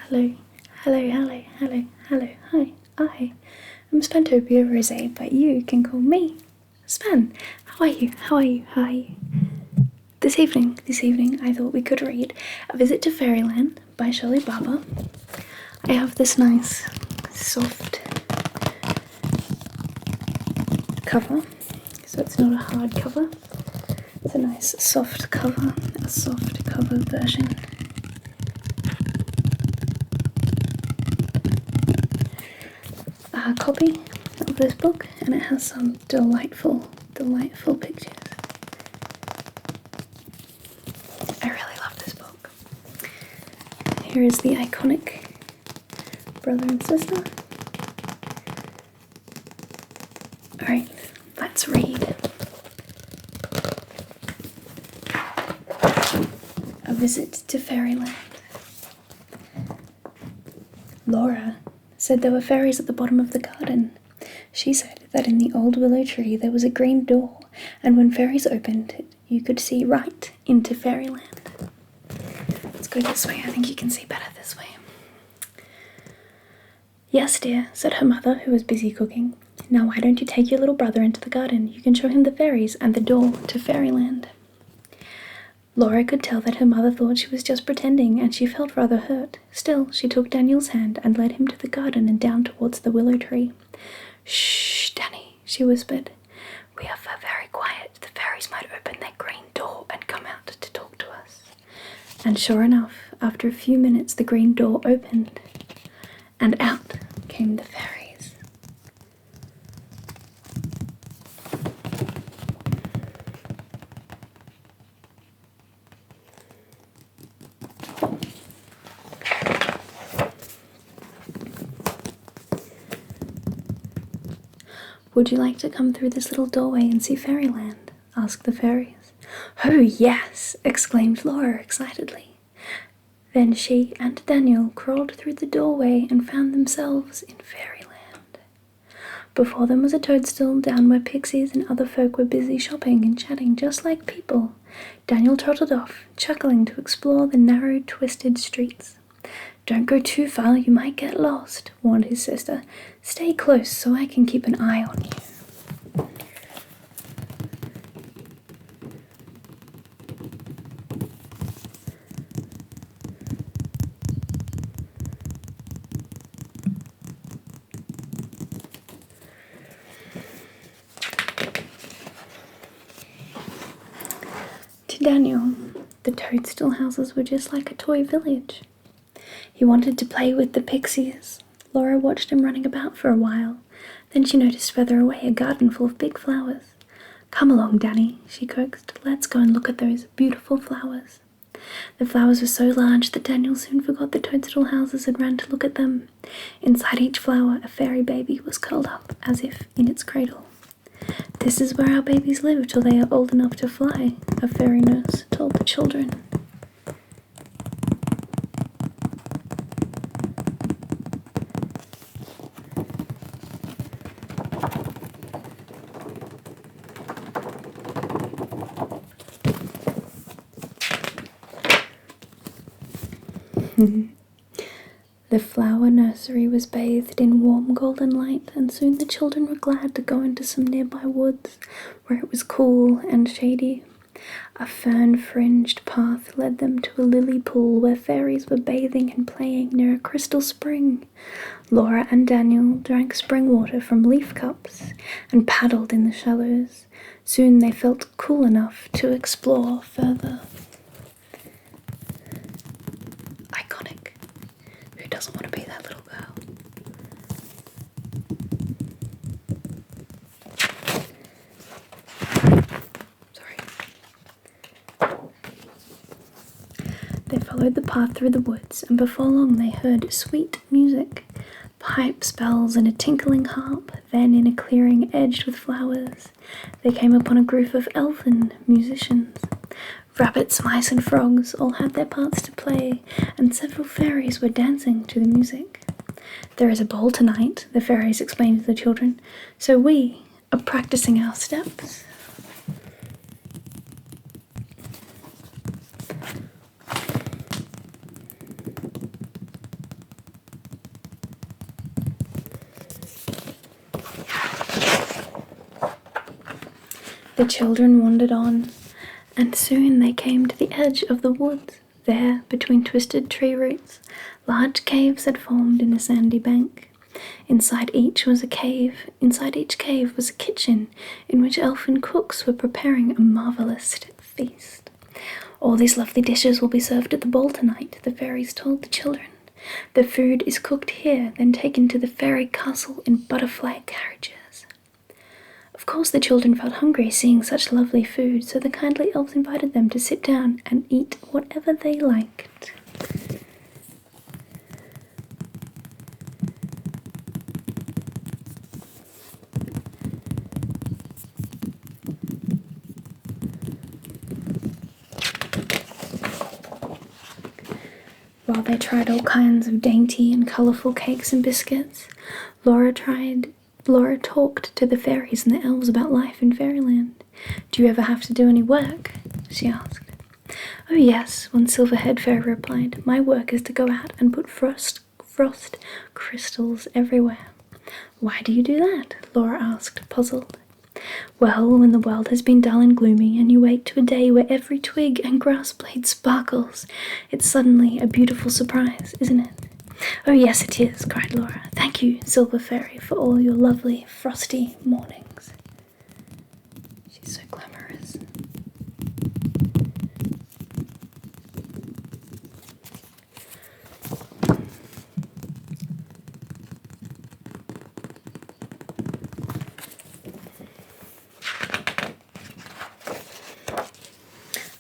hello, hi, I am Spantopia Rosé, but you can call me Span. How are you? This evening, I thought we could read A Visit to Fairyland by Shirley Barber. I have this nice, soft cover, so it's not a hard cover. It's a nice soft cover version. A copy of this book, and it has some delightful pictures. I really love this book. Here is the iconic brother and sister. Alright, let's read. A Visit to Fairyland. Laura said there were fairies at the bottom of the garden. She said that in the old willow tree there was a green door, and when fairies opened it, you could see right into Fairyland. Let's go this way. I think you can see better this way. Yes, dear, said her mother, who was busy cooking. Now why don't you take your little brother into the garden? You can show him the fairies and the door to Fairyland. Laura could tell that her mother thought she was just pretending, and she felt rather hurt. Still, she took Daniel's hand and led him to the garden and down towards the willow tree. Shh, Danny, she whispered. We are very quiet. The fairies might open their green door and come out to talk to us. And sure enough, after a few minutes the green door opened, and out came the fairies. Would you like to come through this little doorway and see Fairyland? Asked the fairies. Oh, yes! Exclaimed Laura excitedly. Then she and Daniel crawled through the doorway and found themselves in Fairyland. Before them was a toadstool down where pixies and other folk were busy shopping and chatting just like people. Daniel trotted off, chuckling to explore the narrow, twisted streets. Don't go too far, you might get lost, warned his sister. Stay close so I can keep an eye on you. To Daniel, the toadstool houses were just like a toy village. He wanted to play with the pixies. Laura watched him running about for a while. Then she noticed further away a garden full of big flowers. Come along, Danny, she coaxed. Let's go and look at those beautiful flowers. The flowers were so large that Daniel soon forgot the toadstool houses and ran to look at them. Inside each flower, a fairy baby was curled up, as if in its cradle. This is where our babies live till they are old enough to fly, a fairy nurse told the children. The flower nursery was bathed in warm golden light, and soon the children were glad to go into some nearby woods, where it was cool and shady. A fern-fringed path led them to a lily pool where fairies were bathing and playing near a crystal spring. Laura and Daniel drank spring water from leaf cups and paddled in the shallows. Soon they felt cool enough to explore further. Iconic. Who doesn't want to be that little girl? Sorry. They followed the path through the woods, and before long they heard sweet music. Pipes, bells, and a tinkling harp. Then, in a clearing edged with flowers, they came upon a group of elfin musicians. Rabbits, mice, and frogs all had their parts to play, and several fairies were dancing to the music. There is a ball tonight, the fairies explained to the children, so we are practicing our steps. The children wandered on, and soon they came to the edge of the woods. There, between twisted tree roots, large caves had formed in a sandy bank. Inside each cave was a kitchen in which elfin cooks were preparing a marvellous feast. All these lovely dishes will be served at the ball tonight, the fairies told the children. The food is cooked here, then taken to the fairy castle in butterfly carriages. Of course the children felt hungry seeing such lovely food, so the kindly elves invited them to sit down and eat whatever they liked. While they tried all kinds of dainty and colourful cakes and biscuits, Laura talked to the fairies and the elves about life in fairyland. "Do you ever have to do any work?" she asked. "Oh yes," one silver-haired fairy replied. "My work is to go out and put frost crystals everywhere." "Why do you do that?" Laura asked, puzzled. "Well, when the world has been dull and gloomy, and you wake to a day where every twig and grass blade sparkles, it's suddenly a beautiful surprise, isn't it?" "Oh yes, it is," cried Laura. "Thank you, Silver Fairy, for all your lovely frosty mornings." She's so glamorous.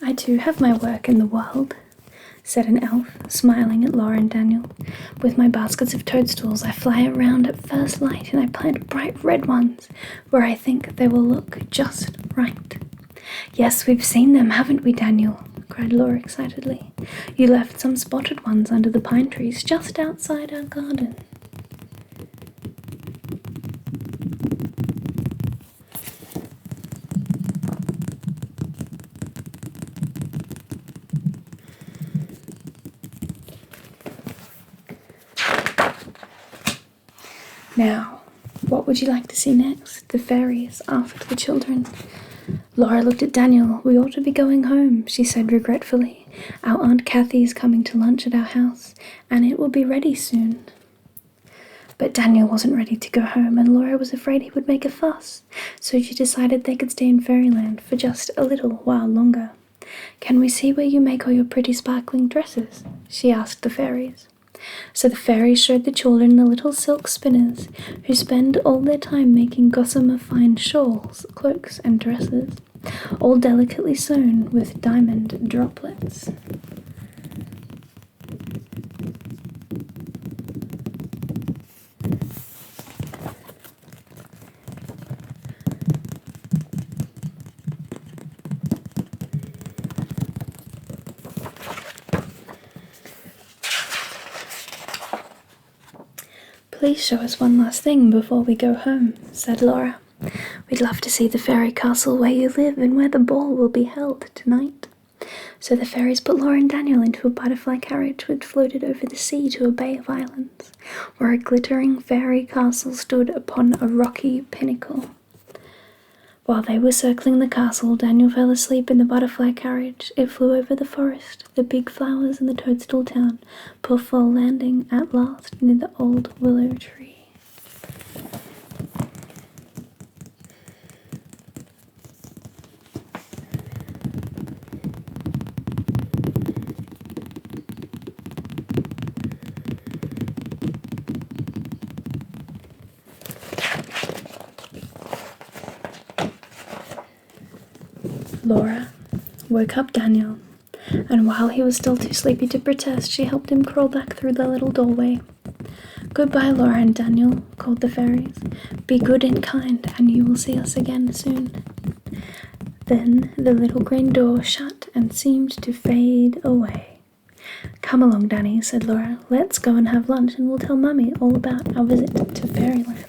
"I too have my work in the world," said an elf, smiling at Laura and Daniel. "With my baskets of toadstools I fly around at first light, and I plant bright red ones where I think they will look just right." "Yes, we've seen them, haven't we, Daniel?" cried Laura excitedly. "You left some spotted ones under the pine trees just outside our garden." "Now, what would you like to see next?" the fairies asked the children. Laura looked at Daniel. "We ought to be going home," she said regretfully. "Our Aunt Kathy's coming to lunch at our house, and it will be ready soon." But Daniel wasn't ready to go home, and Laura was afraid he would make a fuss, so she decided they could stay in Fairyland for just a little while longer. "Can we see where you make all your pretty sparkling dresses?" she asked the fairies. So the fairies showed the children the little silk spinners who spend all their time making gossamer fine shawls, cloaks and dresses, all delicately sewn with diamond droplets. "Please show us one last thing before we go home," said Laura. "We'd love to see the fairy castle where you live and where the ball will be held tonight." So the fairies put Laura and Daniel into a butterfly carriage which floated over the sea to a bay of islands, where a glittering fairy castle stood upon a rocky pinnacle. While they were circling the castle, Daniel fell asleep in the butterfly carriage. It flew over the forest, the big flowers and the toadstool town, before landing at last near the old willow tree. Laura woke up Daniel, and while he was still too sleepy to protest, she helped him crawl back through the little doorway. "Goodbye, Laura and Daniel," called the fairies. "Be good and kind, and you will see us again soon." Then the little green door shut and seemed to fade away. "Come along, Danny," said Laura. "Let's go and have lunch, and we'll tell Mummy all about our visit to Fairyland."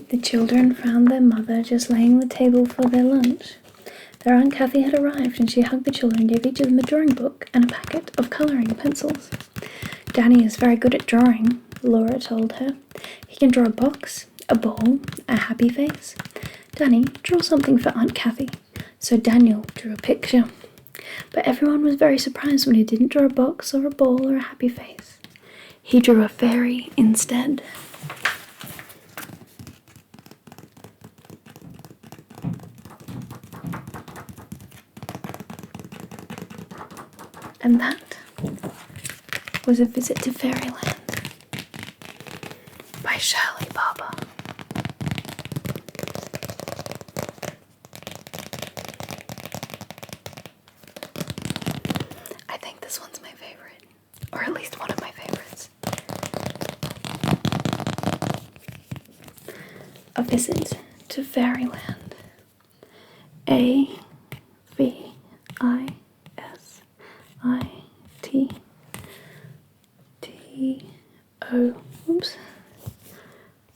The children found their mother just laying the table for their lunch. Their Aunt Kathy had arrived, and she hugged the children and gave each of them a drawing book and a packet of colouring pencils. "Danny is very good at drawing," Laura told her. "He can draw a box, a ball, a happy face. Danny, draw something for Aunt Kathy." So Daniel drew a picture. But everyone was very surprised when he didn't draw a box or a ball or a happy face. He drew a fairy instead. And that was A Visit to Fairyland by Shirley Barber. I think this one's my favorite, or at least one of my favorites. A Visit to Fairyland. A-V-I-S-I-T-T-O. Oops.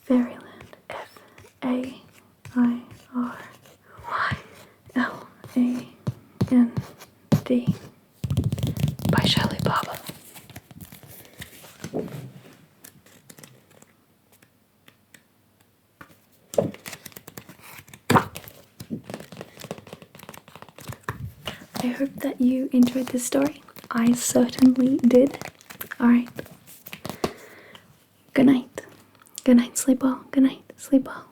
Fairyland. F-A-I-R-Y-L-A-N-D by Shirley Barber. I hope that you enjoyed this story. I certainly did. Alright. Good night. Good night, sleep well. Good night, sleep well.